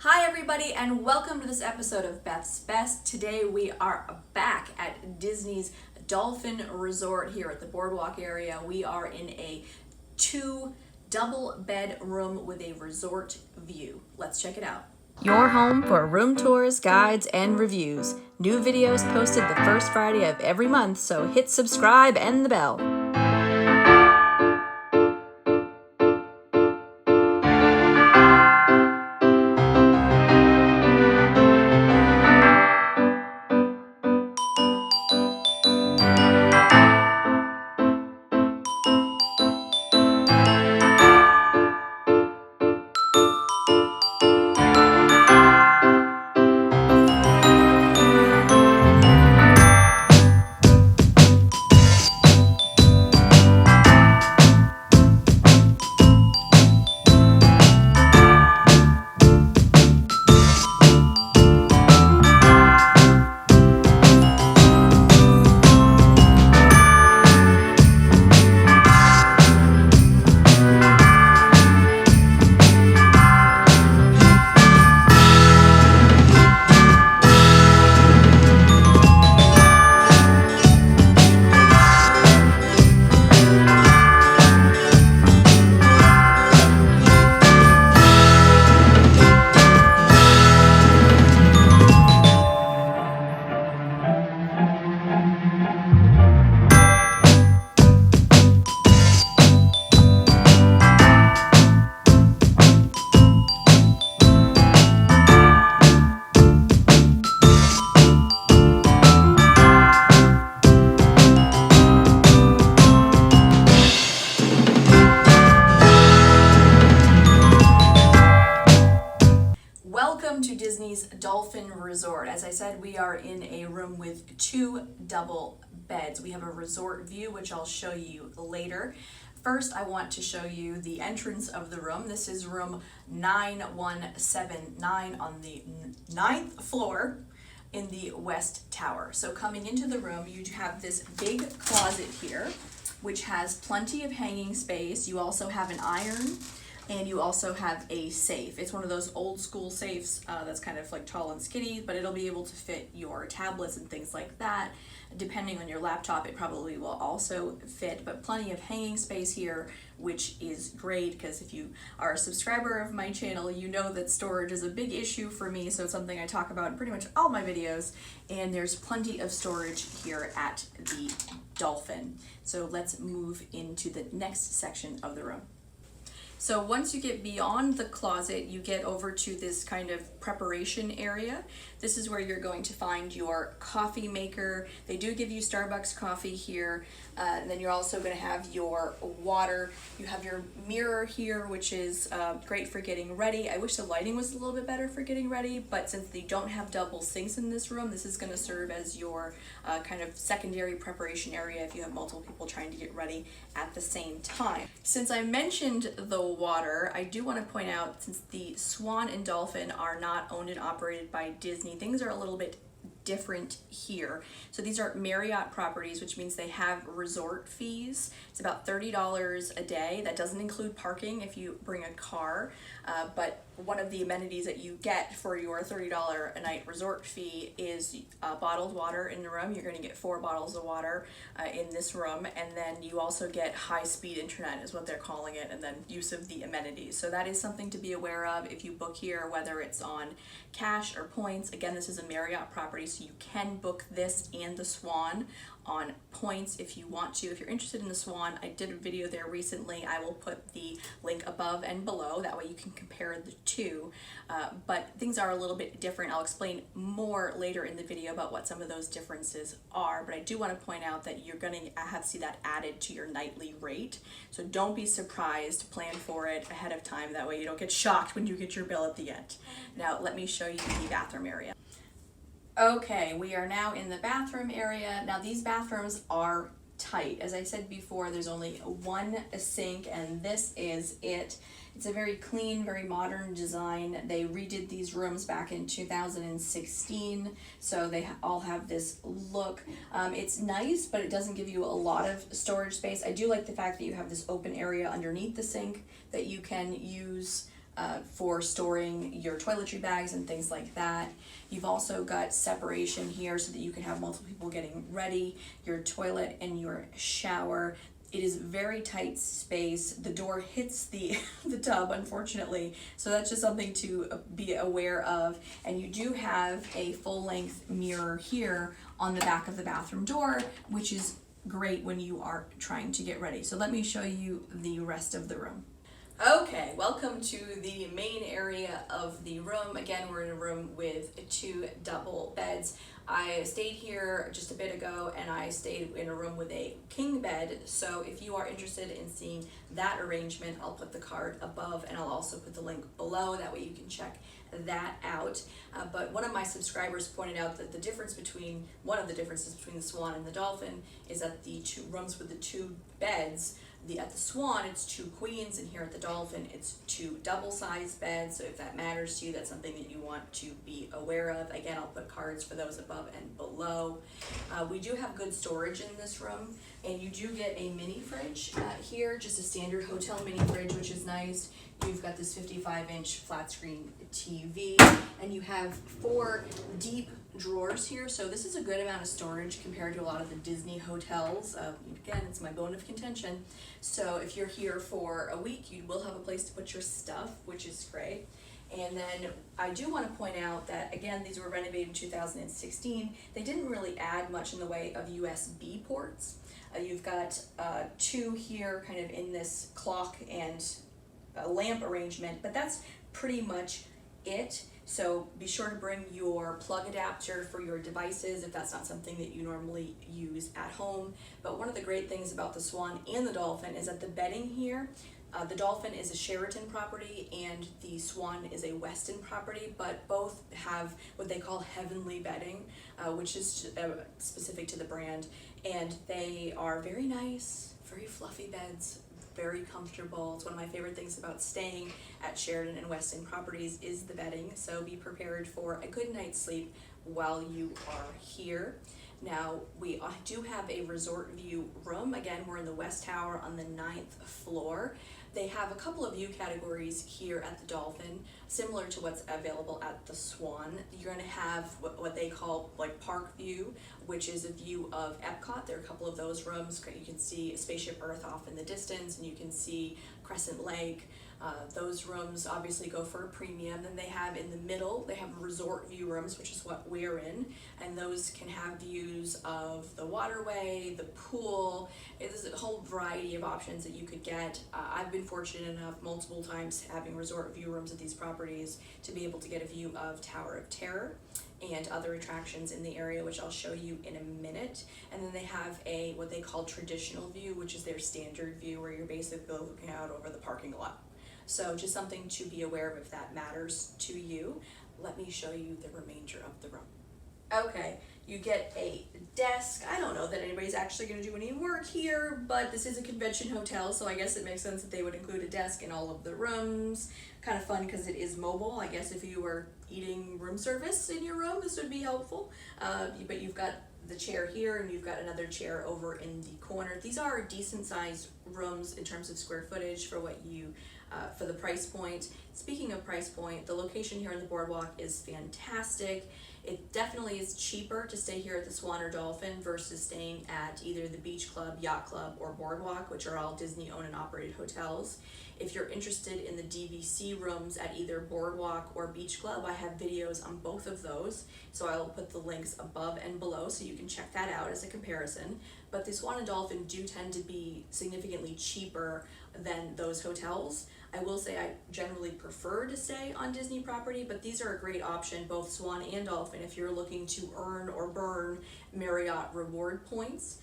Hi everybody and welcome to this episode of Beth's Best. Today we are back at Disney's Dolphin Resort here at the Boardwalk area. We are in a 2 double bed room with a resort view. Let's check it out. Your home for room tours, guides, and reviews. New videos posted the first Friday of every month, so hit subscribe and the bell. Welcome to Disney's Dolphin Resort. As I said, we are in a room with 2 double beds. We have a resort view, which I'll show you later. First, I want to show you the entrance of the room. This is room 9179 on the 9th floor in the West Tower. So coming into the room, you have this big closet here, which has plenty of hanging space. You also have an iron, and you also have a safe. It's one of those old school safes that's kind of like tall and skinny, but it'll be able to fit your tablets and things like that. Depending on your laptop, it probably will also fit, but plenty of hanging space here, which is great because if you are a subscriber of my channel, you know that storage is a big issue for me, so it's something I talk about in pretty much all my videos, and there's plenty of storage here at the Dolphin. So let's move into the next section of the room. So once you get beyond the closet, you get over to this kind of preparation area. This is where you're going to find your coffee maker. They do give you Starbucks coffee here. And then you're also going to have your water. You have your mirror here, which is great for getting ready. I wish the lighting was a little bit better for getting ready, but since they don't have double sinks in this room, this is going to serve as your kind of secondary preparation area if you have multiple people trying to get ready at the same time. Since I mentioned the water, I do want to point out, since the Swan and Dolphin are not owned and operated by Disney, things are a little bit different here. So these are Marriott properties, which means they have resort fees. It's about $30 a day. That doesn't include parking if you bring a car, but one of the amenities that you get for your $30 a night resort fee is bottled water in the room. You're going to get 4 bottles of water in this room, and then you also get high-speed internet is what they're calling it, and then use of the amenities. So that is something to be aware of if you book here, whether it's on cash or points. Again, this is a Marriott property, so you can book this and the Swan on points if you want to. If you're interested in the Swan, I did a video there recently. I will put the link above and below. That way you can compare the two. But things are a little bit different. I'll explain more later in the video about what some of those differences are. But I do want to point out that you're going to have to see that added to your nightly rate. So don't be surprised. Plan for it ahead of time. That way you don't get shocked when you get your bill at the end. Now let me show you the bathroom area. Okay, we are now in the bathroom area. Now these bathrooms are tight. As I said before, there's only one sink, and this is it. It's a very clean, very modern design. They redid these rooms back in 2016, so they all have this look. It's nice, but it doesn't give you a lot of storage space. I do like the fact that you have this open area underneath the sink that you can use for storing your toiletry bags and things like that. You've also got separation here so that you can have multiple people getting ready, your toilet and your shower. It is very tight space. The door hits the tub, unfortunately, so that's just something to be aware of. And you do have a full-length mirror here on the back of the bathroom door, which is great when you are trying to get ready. So let me show you the rest of the room. Okay, welcome to the main area of the room. Again, we're in a room with 2 double beds. I stayed here just a bit ago and I stayed in a room with a king bed. So if you are interested in seeing that arrangement, I'll put the card above and I'll also put the link below. That way you can check that out. But one of my subscribers pointed out that one of the differences between the Swan and the Dolphin is that the 2 rooms with the 2 beds, at the Swan, it's 2 queens, and here at the Dolphin, it's 2 double-sized beds. So if that matters to you, that's something that you want to be aware of. Again, I'll put cards for those above and below. We do have good storage in this room, and you do get a mini fridge here, just a standard hotel mini fridge, which is nice. You've got this 55-inch flat screen TV, and you have 4 deep drawers here, so this is a good amount of storage compared to a lot of the Disney hotels. Again, it's my bone of contention. So if you're here for a week, you will have a place to put your stuff, which is great. And then I do want to point out that, again, these were renovated in 2016. They didn't really add much in the way of USB ports. You've got 2 here kind of in this clock and lamp arrangement, but that's pretty much it. So be sure to bring your plug adapter for your devices if that's not something that you normally use at home. But one of the great things about the Swan and the Dolphin is that the bedding here, the Dolphin is a Sheraton property and the Swan is a Westin property, but both have what they call heavenly bedding, which is specific to the brand. And they are very nice, very fluffy beds, very comfortable. It's one of my favorite things about staying at Sheraton and Westin properties is the bedding, so be prepared for a good night's sleep while you are here. Now, we do have a resort view room. Again, we're in the West Tower on the 9th floor. They have a couple of view categories here at the Dolphin, similar to what's available at the Swan. You're going to have what they call like park view, which is a view of Epcot. There are a couple of those rooms. You can see Spaceship Earth off in the distance, and you can see Crescent Lake. Those rooms obviously go for a premium. Then they have in the middle, they have resort view rooms, which is what we're in, and those can have views of the waterway, the pool. There's a whole variety of options that you could get. I've been fortunate enough multiple times having resort view rooms at these properties to be able to get a view of Tower of Terror and other attractions in the area, which I'll show you in a minute. And then they have what they call traditional view, which is their standard view where you're basically looking out over the parking lot. So just something to be aware of if that matters to you. Let me show you the remainder of the room. Okay, you get a desk. I don't know that anybody's actually going to do any work here, but this is a convention hotel, so I guess it makes sense that they would include a desk in all of the rooms. Kind of fun because it is mobile. I guess if you were eating room service in your room, this would be helpful. But you've got the chair here, and you've got another chair over in the corner. These are decent sized rooms in terms of square footage for what you for the price point. Speaking of price point, the location here in the Boardwalk is fantastic. It definitely is cheaper to stay here at the Swan or Dolphin versus staying at either the Beach Club, Yacht Club, or Boardwalk, which are all Disney owned and operated hotels. If you're interested in the DVC rooms at either Boardwalk or Beach Club, I have videos on both of those, so I will put the links above and below so you can check that out as a comparison. But the Swan and Dolphin do tend to be significantly cheaper than those hotels. I will say I generally prefer to stay on Disney property, but these are a great option, both Swan and Dolphin, if you're looking to earn or burn Marriott reward points.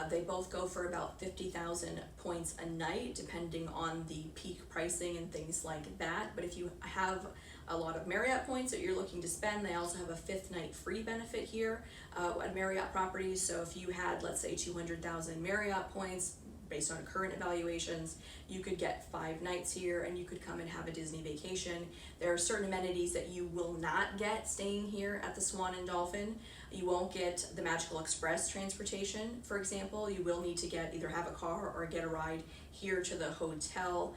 They both go for about 50,000 points a night, depending on the peak pricing and things like that. But if you have a lot of Marriott points that you're looking to spend, they also have a 5th night free benefit here at Marriott properties. So if you had, let's say, 200,000 Marriott points, based on current evaluations, you could get 5 nights here and you could come and have a Disney vacation. There are certain amenities that you will not get staying here at the Swan and Dolphin. You won't get the Magical Express transportation, for example. You will need to either have a car or get a ride here to the hotel.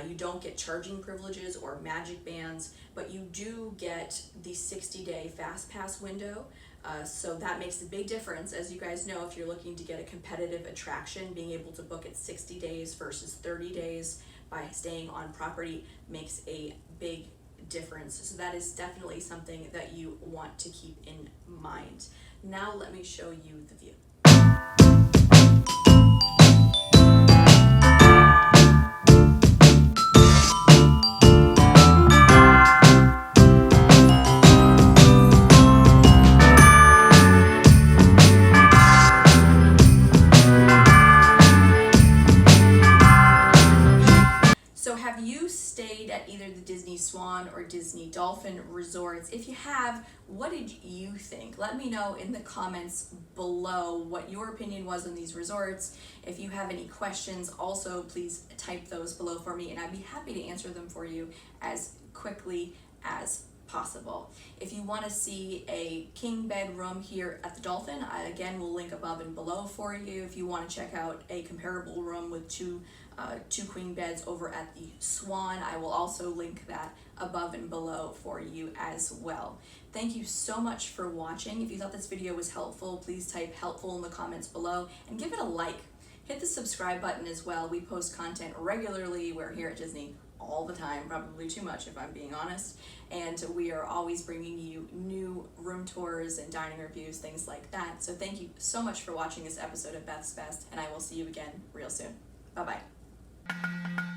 You don't get charging privileges or magic bands, but you do get the 60-day fast pass window. So that makes a big difference. As you guys know, if you're looking to get a competitive attraction, being able to book it 60 days versus 30 days by staying on property makes a big difference. So that is definitely something that you want to keep in mind. Now let me show you the view. So have you stayed at either the Disney Swan or Disney Dolphin Resorts? If you have, what did you think? Let me know in the comments below what your opinion was on these resorts. If you have any questions, also please type those below for me, and I'd be happy to answer them for you as quickly as possible. If you want to see a king bed room here at the Dolphin, I again will link above and below for you. If you want to check out a comparable room with two queen beds over at the Swan, I will also link that above and below for you as well. Thank you so much for watching. If you thought this video was helpful, please type helpful in the comments below and give it a like. Hit the subscribe button as well. We post content regularly. We're here at Disney all the time, probably too much if I'm being honest, and we are always bringing you new room tours and dining reviews, things like that. So thank you so much for watching this episode of Beth's Best, and I will see you again real soon. Bye bye.